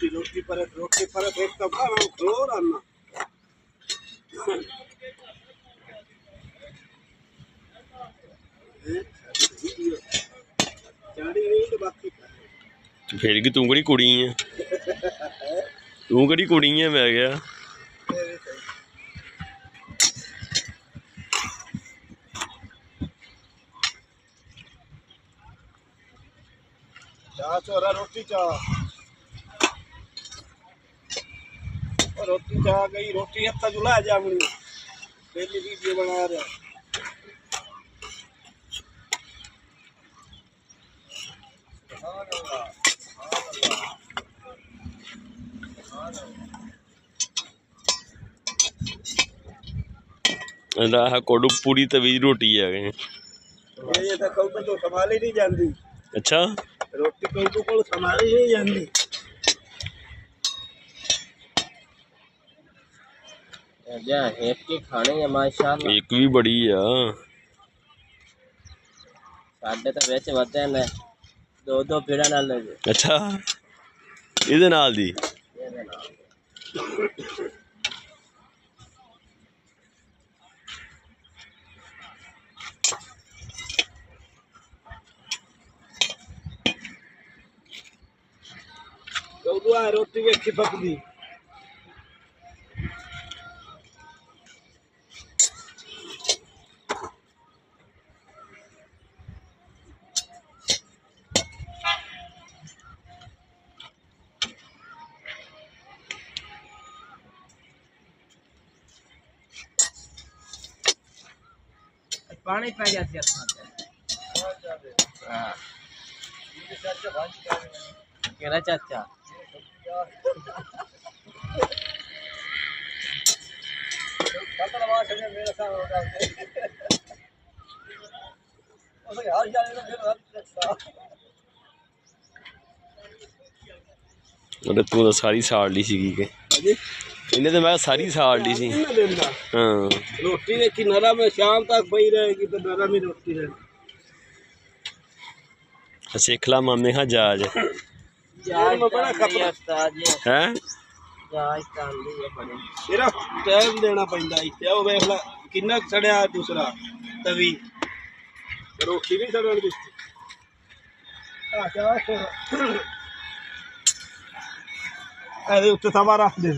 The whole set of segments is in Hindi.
रोटी पर एक तो जोर आना फिर की तू कड़ी कुड़ी है तू कड़ी कुड़ी है मैं गया चाह चोरा रोटी चाह गई रोटी हत्ता जुला जामनी पहली वीडियो बना रहा कोडू पूरी तवी रोटी है ये तो कौटू तो संभाल ही नहीं जाती। अच्छा रोटी कौटू को संभाल ही नहीं जाती। एक के खाने है माशाल्लाह एक भी बड़ी है साढ़े तो वैसे होते हैं दो फिरा नाल लगे अच्छा इहदे नाल दी कौटू आ रोटी वेखी पकदी पानी पै जाती है केरा चाचा तू तो सारी साड़ ली सी के इन्हें तो मैं सारी साड़ ली सी हाँ रोटी देखी नरम है शाम तक पई रहेगी तो नरम ही रोटी रहेगी। सिख ला मामे का जहाज में बड़ा खतरा है सिर्फ टाइम देना पैंदा इत्ते ओ वेख ला किन्ना सड़िया दूसरा तवी रोटी नहीं सड़न दी अरे उत्ते तवा रख दे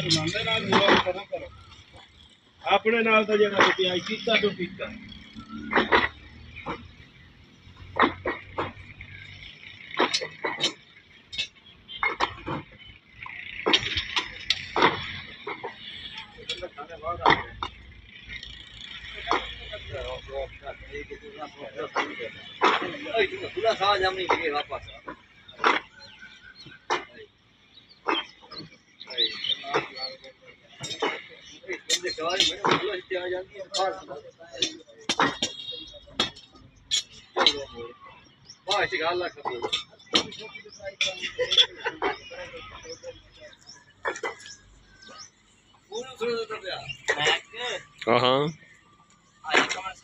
ਮੰਨਦੇ ਨਾਲ ਜੁੜਾ ਕਰੋ ਕਰੋ ਆਪਣੇ ਨਾਲ ਤਾਂ ਜਿਹੜਾ ਪਿਆਈ ਕੀਤਾ ਤੋਂ ਕੀਤਾ पूरा खा जाम नहीं के वापस हाँ हाँ